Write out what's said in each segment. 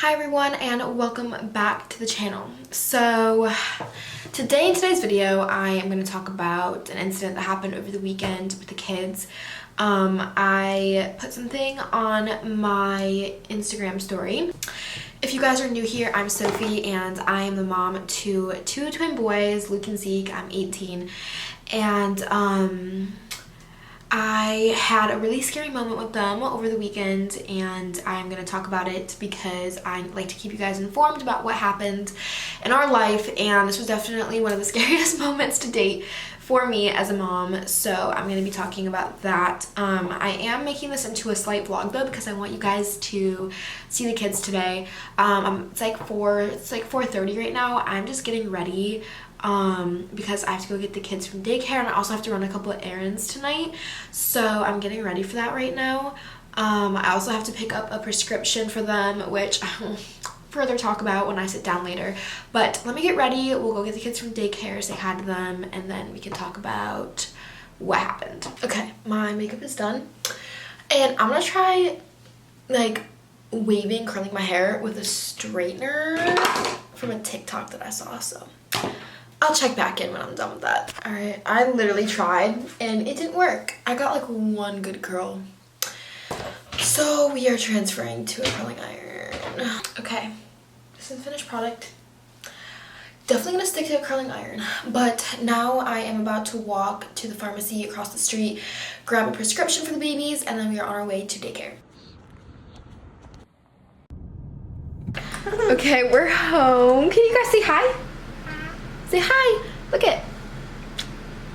Hi everyone and welcome back to the channel. So today in today's video I am going to talk about an incident that happened over the weekend with the kids. I put something on my Instagram story. If you guys are new here, I'm Sophie and I am the mom to two twin boys, Luke and Zeke. I'm 18 and I had a really scary moment with them over the weekend and I'm going to talk about it because I like to keep you guys informed about what happened in our life, and this was definitely one of the scariest moments to date for me as a mom, so I'm going to be talking about that. I am making this into a slight vlog though because I want you guys to see the kids today. It's like 4:30 right now. I'm just getting ready because I have to go get the kids from daycare and I also have to run a couple of errands tonight, so I'm getting ready for that right now. I also have to pick up a prescription for them, which I will further talk about when I sit down later, but let me get ready. We'll go get the kids from daycare, say hi to them, and then we can talk about what happened. Okay, my makeup is done and I'm gonna try like curling my hair with a straightener from a TikTok that I saw, so I'll check back in when I'm done with that. All right, I literally tried and it didn't work. I got like one good curl. So we are transferring to a curling iron. Okay, this is the finished product. Definitely gonna stick to a curling iron, but now I am about to walk to the pharmacy across the street, grab a prescription for the babies, and then we are on our way to daycare. Okay, we're home. Can you guys say hi? Say hi. Look it.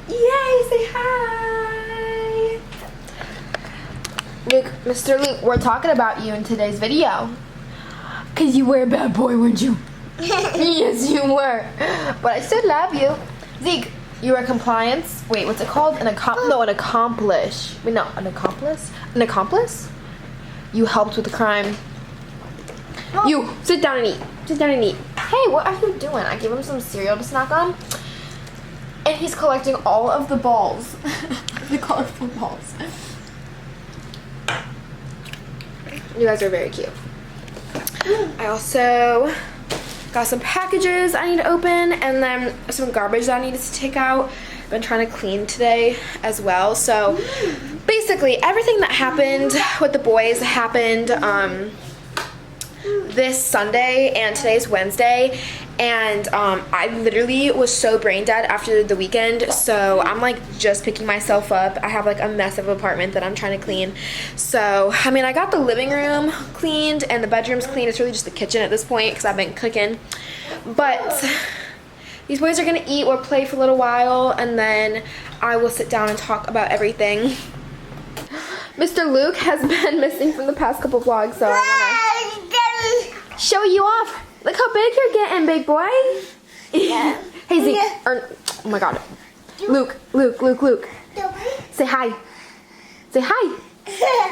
Yay, say hi. Luke, Mr. Luke, we're talking about you in today's video. Because you were a bad boy, weren't you? Yes, you were. But I still love you. Zeke, you were compliance. Wait, what's it called? An accomplice. Wait, no, an accomplice? An accomplice? You helped with the crime. You, sit down and eat. Sit down and eat. Hey, what are you doing? I gave him some cereal to snack on. And he's collecting all of the balls. The colorful balls. You guys are very cute. I also got some packages I need to open and then some garbage that I needed to take out. I've been trying to clean today as well. So basically everything that happened with the boys happened this Sunday and today's Wednesday, and I literally was so brain dead after the weekend, so I'm like just picking myself up. I have like a mess of apartment that I'm trying to clean. So I mean, I got the living room cleaned and the bedroom's cleaned. It's really just the kitchen at this point because I've been cooking. But these boys are gonna eat or play for a little while and then I will sit down and talk about everything. Mr. Luke has been missing from the past couple vlogs, so I wanna show you off. Look how big you're getting, big boy. Yeah. Hey Zeke, oh my god. Luke. Say hi. Say hi.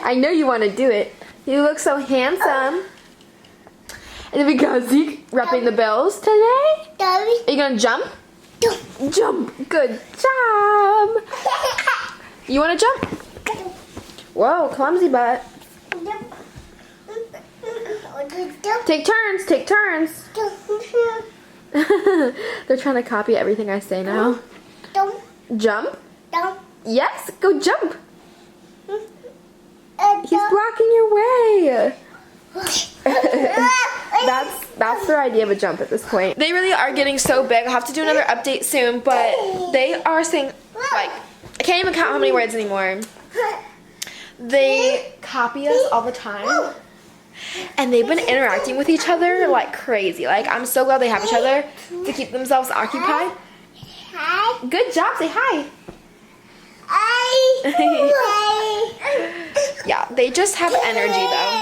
I know you want to do it. You look so handsome. And then we go, Zeke, wrapping the bells today. Are you gonna jump? Jump. Good job. You wanna jump? Whoa, clumsy butt. Take turns. They're trying to copy everything I say now. Jump. Yes, go jump. He's blocking your way. That's their idea of a jump at this point. They really are getting so big. I'll have to do another update soon, but they are saying, like, I can't even count how many words anymore. They copy us all the time. And they've been interacting with each other like crazy. Like, I'm so glad they have each other to keep themselves occupied. Hi. Good job. Say hi. Hi. Yeah, they just have energy though.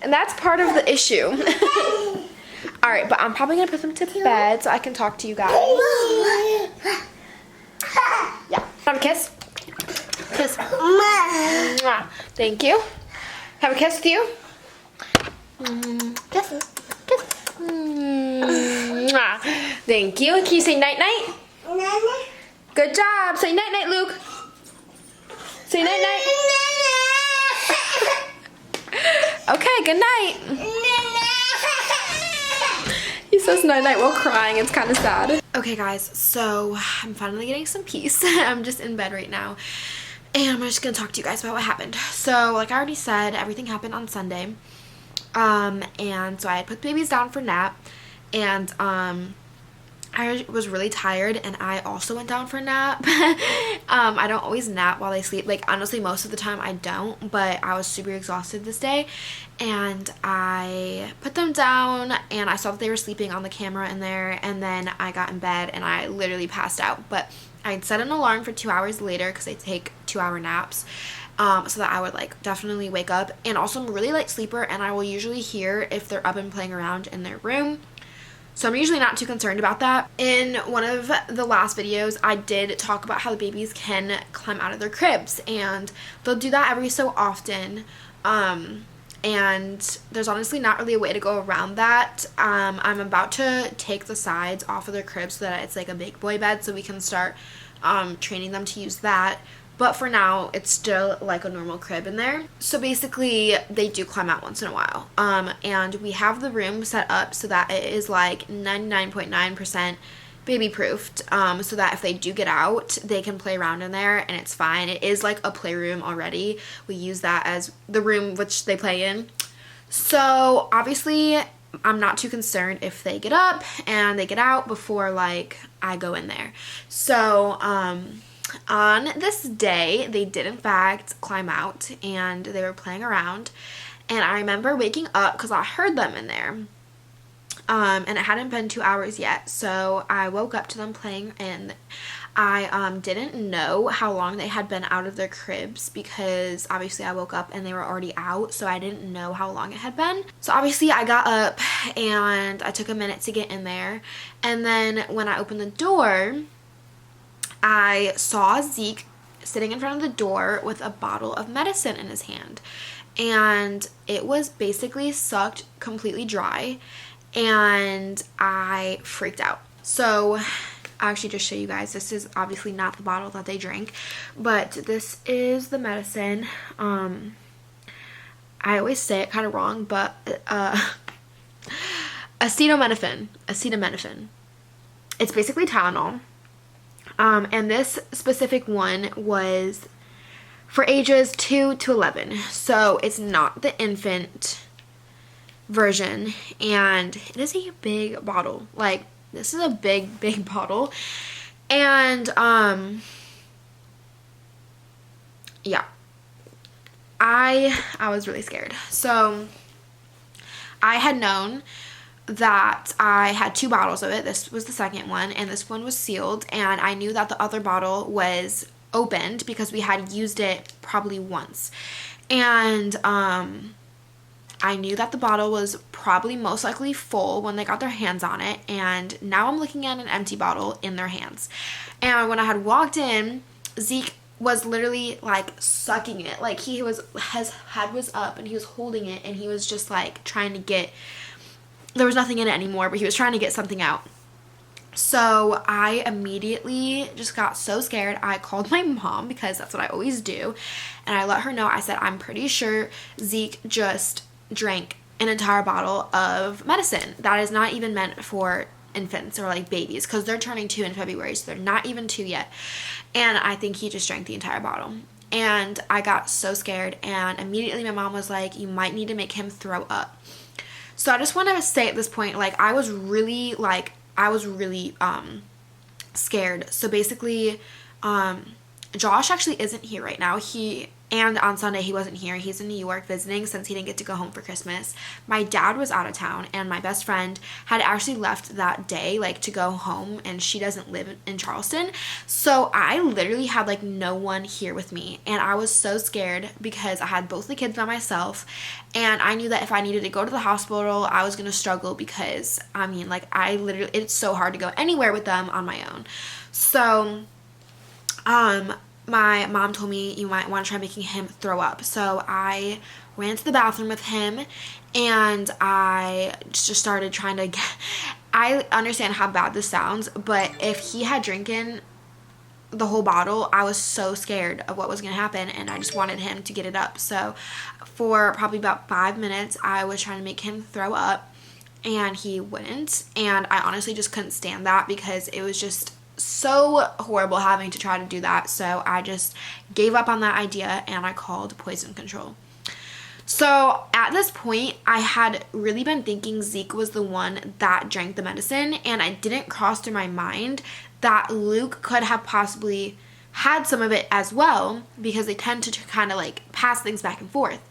And that's part of the issue. Alright, but I'm probably going to put them to bed so I can talk to you guys. Yeah. Have a kiss? Kiss. Thank you. Have a kiss with you? Kiss. Thank you. Can you say night night? Good job. Say night night, Luke. Say night night. Okay, good night. says night night while crying. It's kind of sad. Okay guys, so I'm finally getting some peace. I'm just in bed right now and I'm just gonna talk to you guys about what happened. So like I already said, everything happened on Sunday. And so I had put the babies down for nap, and I was really tired, and I also went down for a nap. I don't always nap while I sleep. Like, honestly, most of the time I don't, but I was super exhausted this day, and I put them down, and I saw that they were sleeping on the camera in there, and then I got in bed, and I literally passed out. But I'd set an alarm for 2 hours later, because I take 2-hour naps, so that I would, like, definitely wake up. And also, I'm a really light sleeper, and I will usually hear if they're up and playing around in their room. So I'm usually not too concerned about that. In one of the last videos, I did talk about how the babies can climb out of their cribs, and they'll do that every so often. And there's honestly not really a way to go around that. I'm about to take the sides off of their cribs so that it's like a big boy bed, so we can start training them to use that. But for now, it's still like a normal crib in there. So basically, they do climb out once in a while. And we have the room set up so that it is like 99.9% baby proofed, so that if they do get out, they can play around in there and it's fine. It is like a playroom already. We use that as the room which they play in. So obviously, I'm not too concerned if they get up and they get out before like I go in there. So on this day, they did in fact climb out, and they were playing around, and I remember waking up because I heard them in there, and it hadn't been 2 hours yet, so I woke up to them playing, and I didn't know how long they had been out of their cribs, because obviously I woke up and they were already out, so I didn't know how long it had been. So obviously I got up and I took a minute to get in there, and then when I opened the door, I saw Zeke sitting in front of the door with a bottle of medicine in his hand, and it was basically sucked completely dry, and I freaked out. So I'll actually just show you guys. This is obviously not the bottle that they drank, but this is the medicine. I always say it kind of wrong, but acetaminophen. It's basically Tylenol. And this specific one was for ages 2 to 11. So it's not the infant version. And it is a big bottle. Like, this is a big, big bottle. And, yeah. I was really scared. So I had known that I had 2 bottles of it. This was the second one, and this one was sealed, and I knew that the other bottle was opened because we had used it probably once. And I knew that the bottle was probably most likely full when they got their hands on it, and now I'm looking at an empty bottle in their hands. And when I had walked in, Zeke was literally like sucking it. Like, his head was up and he was holding it, and he was just like trying to get, there was nothing in it anymore, but he was trying to get something out. So I immediately just got so scared. I called my mom, because that's what I always do, and I let her know. I said, I'm pretty sure Zeke just drank an entire bottle of medicine that is not even meant for infants or like babies, because they're turning 2 in February, so they're not even 2 yet, and I think he just drank the entire bottle. And I got so scared, and immediately my mom was like, you might need to make him throw up. So I just want to say at this point, like, I was really scared. So basically, Josh actually isn't here right now. And on Sunday he wasn't here. He's in New York visiting since he didn't get to go home for Christmas. My dad was out of town, and my best friend had actually left that day, like, to go home, and she doesn't live in Charleston. So I literally had like no one here with me, and I was so scared because I had both the kids by myself, and I knew that if I needed to go to the hospital, I was gonna struggle, because I mean, like, it's so hard to go anywhere with them on my own. So my mom told me you might want to try making him throw up. So I ran to the bathroom with him, and I just started trying to get, I understand how bad this sounds, but if he had drinking the whole bottle, I was so scared of what was going to happen, and I just wanted him to get it up. So for probably about 5 minutes, I was trying to make him throw up, and he wouldn't. And I honestly just couldn't stand that because it was just so horrible having to try to do that. So I just gave up on that idea and I called poison control. So at this point, I had really been thinking Zeke was the one that drank the medicine, and it didn't cross through my mind that Luke could have possibly had some of it as well, because they tend to kind of like pass things back and forth.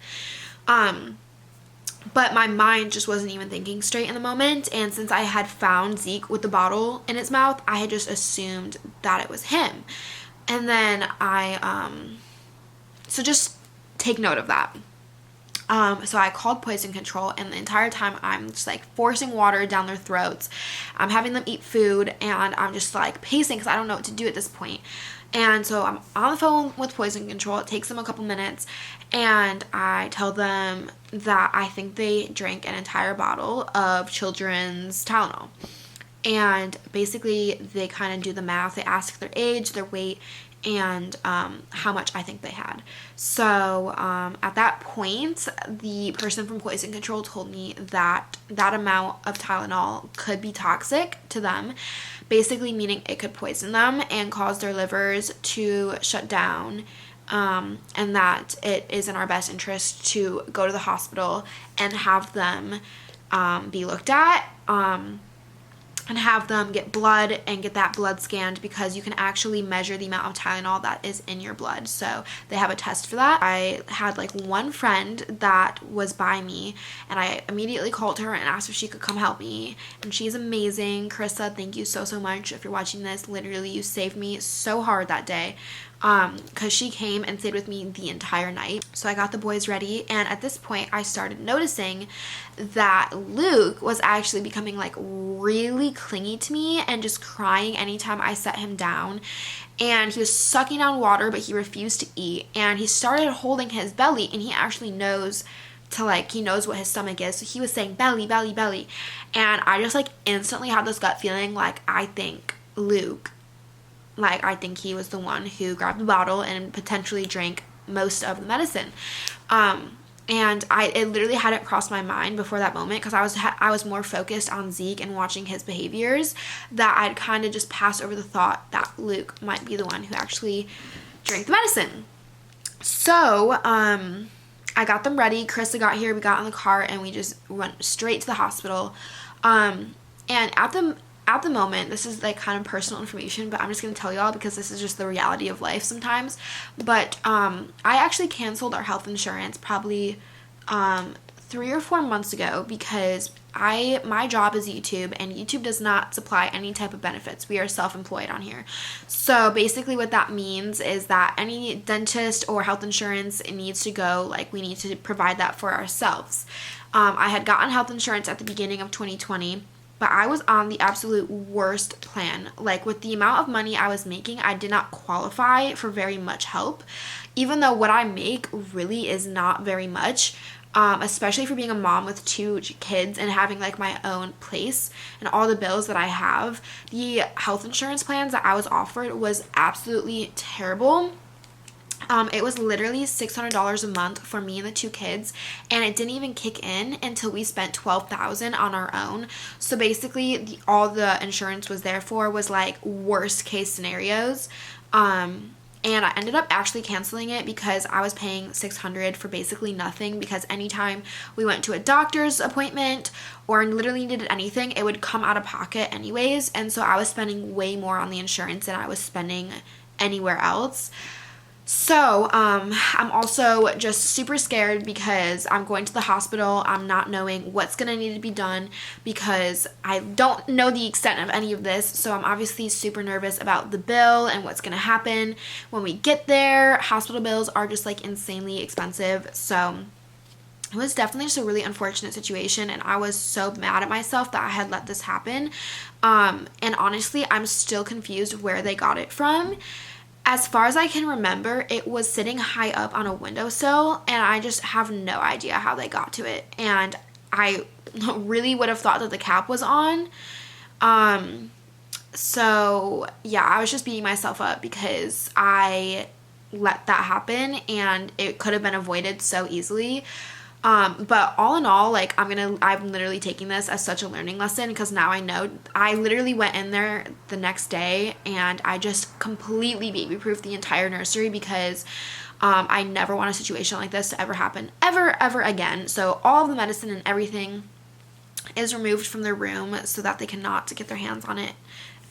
But my mind just wasn't even thinking straight in the moment, and since I had found Zeke with the bottle in his mouth, I had just assumed that it was him. And then so just take note of that. So I called poison control, and the entire time I'm just like forcing water down their throats. I'm having them eat food, and I'm just like pacing because I don't know what to do at this point. And so I'm on the phone with poison control. It takes them a couple minutes, and I tell them that I think they drank an entire bottle of children's Tylenol. And basically they kind of do the math. They ask their age, their weight, and how much I think they had. So at that point, the person from poison control told me that that amount of Tylenol could be toxic to them, basically meaning it could poison them and cause their livers to shut down, and that it is in our best interest to go to the hospital and have them be looked at, and have them get blood and get that blood scanned, because you can actually measure the amount of Tylenol that is in your blood. So they have a test for that. I had like one friend that was by me, and I immediately called her and asked if she could come help me, and she's amazing. Carissa, thank you so much. If you're watching this, literally you saved me so hard that day, because she came and stayed with me the entire night. So I got the boys ready, and at this point I started noticing that Luke was actually becoming like really clingy to me and just crying anytime I set him down, and he was sucking down water, but he refused to eat, and he started holding his belly, and he actually knows he knows what his stomach is, so he was saying belly, belly, belly, and I just like instantly had this gut feeling like I think he was the one who grabbed the bottle and potentially drank most of the medicine. And it literally hadn't crossed my mind before that moment, because I was more focused on Zeke and watching his behaviors, that I'd kind of just passed over the thought that Luke might be the one who actually drank the medicine. So I got them ready. Carissa got here. We got in the car and we just went straight to the hospital. And at the moment, this is like kind of personal information, but I'm just going to tell y'all because this is just the reality of life sometimes. But I actually canceled our health insurance probably 3 or 4 months ago, because my job is YouTube, and YouTube does not supply any type of benefits. We are self-employed on here. So basically what that means is that any dentist or health insurance, it needs to go, like, we need to provide that for ourselves. I had gotten health insurance at the beginning of 2020, but I was on the absolute worst plan. Like, with the amount of money I was making, I did not qualify for very much help, even though what I make really is not very much. Especially for being a mom with 2 kids and having like my own place and all the bills that I have. The health insurance plans that I was offered was absolutely terrible. It was literally $600 a month for me and the 2 kids, and it didn't even kick in until we spent $12,000 on our own. So basically all the insurance was there for was like worst case scenarios. And I ended up actually canceling it because I was paying $600 for basically nothing, because anytime we went to a doctor's appointment or literally needed anything, it would come out of pocket anyways. And so I was spending way more on the insurance than I was spending anywhere else. So I'm also just super scared because I'm going to the hospital. I'm not knowing what's going to need to be done because I don't know the extent of any of this. So I'm obviously super nervous about the bill and what's going to happen when we get there. Hospital bills are just like insanely expensive. So it was definitely just a really unfortunate situation, and I was so mad at myself that I had let this happen. And honestly, I'm still confused where they got it from. As far as I can remember, it was sitting high up on a windowsill, and I just have no idea how they got to it. And I really would have thought that the cap was on. So yeah, I was just beating myself up because I let that happen, and it could have been avoided so easily. But all in all, like, I'm literally taking this as such a learning lesson, because now I know. I literally went in there the next day and I just completely baby-proofed the entire nursery, because I never want a situation like this to ever happen ever again. So all of the medicine and everything is removed from their room so that they cannot get their hands on it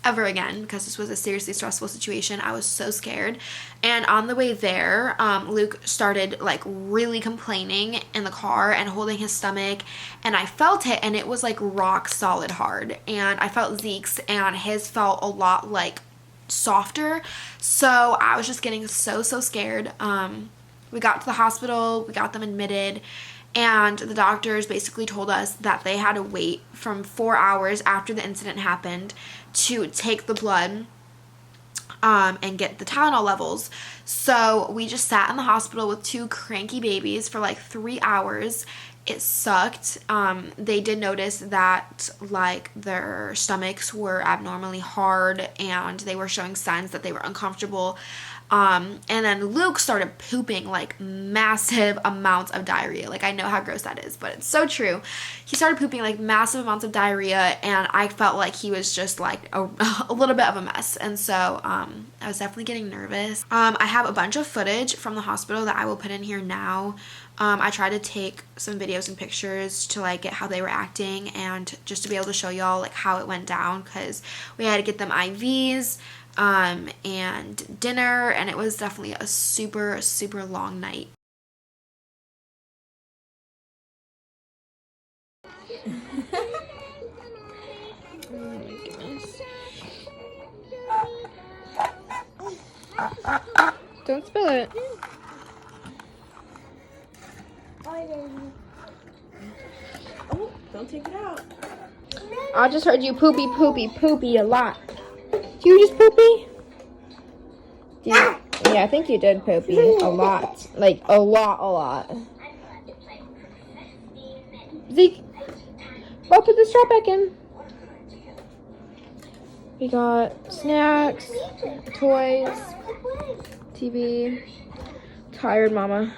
ever again, because this was a seriously stressful situation. I was so scared. And on the way there, Luke started like really complaining in the car and holding his stomach, and I felt it, and it was like rock solid hard. And I felt Zeke's, and his felt a lot like softer. So I was just getting so scared. We got to the hospital, we got them admitted, and the doctors basically told us that they had to wait from 4 hours after the incident happened to take the blood and get the Tylenol levels. So we just sat in the hospital with 2 cranky babies for like 3 hours. It sucked. They did notice that like their stomachs were abnormally hard and they were showing signs that they were uncomfortable. And then Luke started pooping like massive amounts of diarrhea. Like, I know how gross that is, but it's so true. He started pooping like massive amounts of diarrhea, and I felt like he was just like a little bit of a mess. And so I was definitely getting nervous. I have a bunch of footage from the hospital that I will put in here now. I tried to take some videos and pictures to like get how they were acting, and just to be able to show y'all like how it went down, because we had to get them IVs and dinner, and it was definitely a super long night. Oh my goodness. Don't spill it. Oh, don't take it out. I just heard you poopy a lot. Did you just poopy? Yeah, I think you did poopy a lot. Like, a lot. Zeke, go put the straw back in. We got snacks, toys, TV. Tired mama.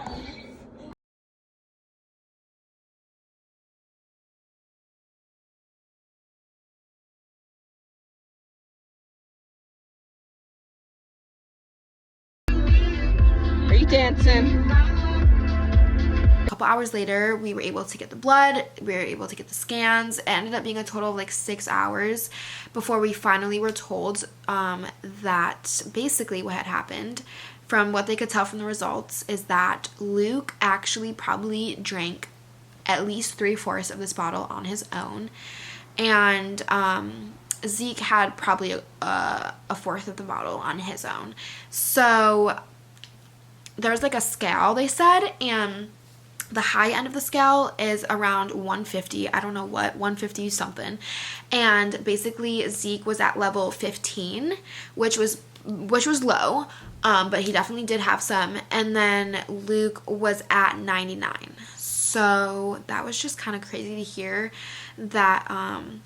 Are you dancing? A couple hours later, we were able to get the blood, we were able to get the scans. It ended up being a total of like 6 hours before we finally were told that basically what had happened, from what they could tell from the results, is that Luke actually probably drank at least 3/4 of this bottle on his own, and Zeke had probably a fourth of the bottle on his own. So there's like a scale, they said, and the high end of the scale is around 150. I don't know what, 150 something. And basically Zeke was at level 15, which was low, but he definitely did have some. And then Luke was at 99. So that was just kind of crazy to hear that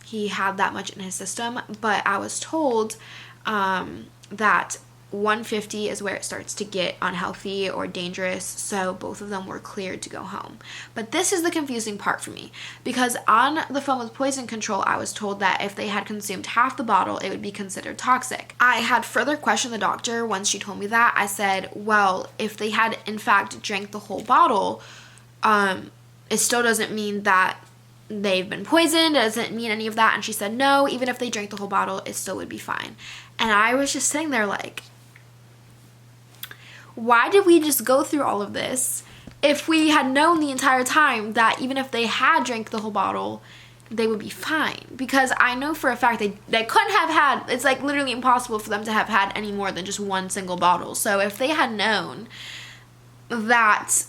he had that much in his system. But I was told that 150 is where it starts to get unhealthy or dangerous, so both of them were cleared to go home. But this is the confusing part for me, because on the phone with poison control, I was told that if they had consumed half the bottle, it would be considered toxic. I had further questioned the doctor once she told me that. I said, well, if they had in fact drank the whole bottle, it still doesn't mean that they've been poisoned. It doesn't mean any of that. And she said, no, even if they drank the whole bottle, it still would be fine. And I was just sitting there like, why did we just go through all of this if we had known the entire time that even if they had drank the whole bottle, they would be fine? Because I know for a fact they couldn't have had, it's like literally impossible for them to have had any more than just one single bottle. So if they had known that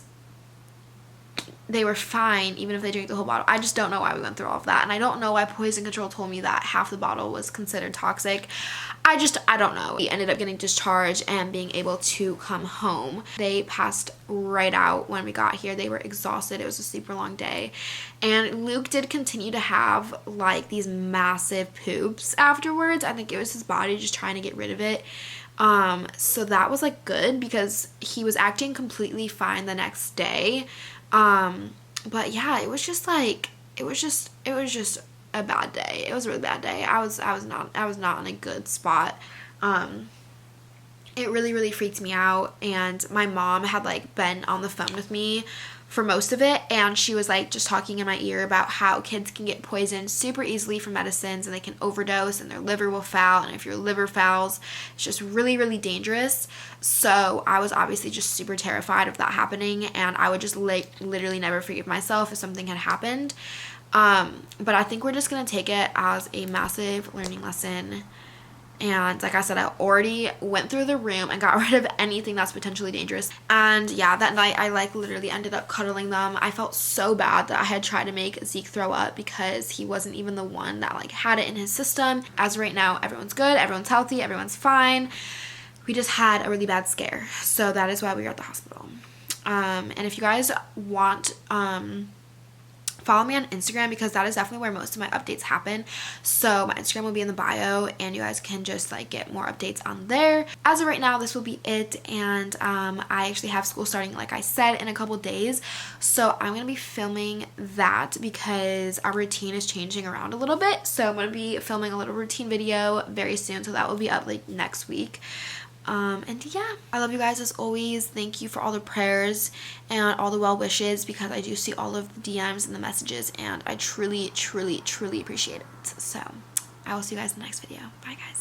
they were fine even if they drank the whole bottle, I just don't know why we went through all of that. And I don't know why poison control told me that half the bottle was considered toxic. I don't know. We ended up getting discharged and being able to come home. They passed right out when we got here. They were exhausted. It was a super long day. And Luke did continue to have like these massive poops afterwards. I think it was his body just trying to get rid of it. So that was like good, because he was acting completely fine the next day. But yeah, it was just like, it was just a bad day. It was a really bad day. I was not in a good spot. It really freaked me out, and my mom had like been on the phone with me for most of it, and she was like just talking in my ear about how kids can get poisoned super easily from medicines, and they can overdose and their liver will foul, and if your liver fouls, it's just really dangerous. So I was obviously just super terrified of that happening, and I would just like literally never forgive myself if something had happened. But I think we're just gonna take it as a massive learning lesson. And like I said, I already went through the room and got rid of anything that's potentially dangerous. And yeah, that night I like literally ended up cuddling them. I felt so bad that I had tried to make Zeke throw up because he wasn't even the one that like had it in his system. As of right now, everyone's good, everyone's healthy, everyone's fine. We just had a really bad scare. So that is why we were at the hospital. And if you guys want, follow me on Instagram, because that is definitely where most of my updates happen. So my Instagram will be in the bio, and you guys can just like get more updates on there. As of right now, this will be it, and I actually have school starting, like I said, in a couple days. So I'm gonna be filming that because our routine is changing around a little bit. So I'm gonna be filming a little routine video very soon, so that will be up like next week. And yeah, I love you guys as always. Thank you for all the prayers and all the well wishes, because I do see all of the DMs and the messages, and I truly appreciate it. So I will see you guys in the next video. Bye guys.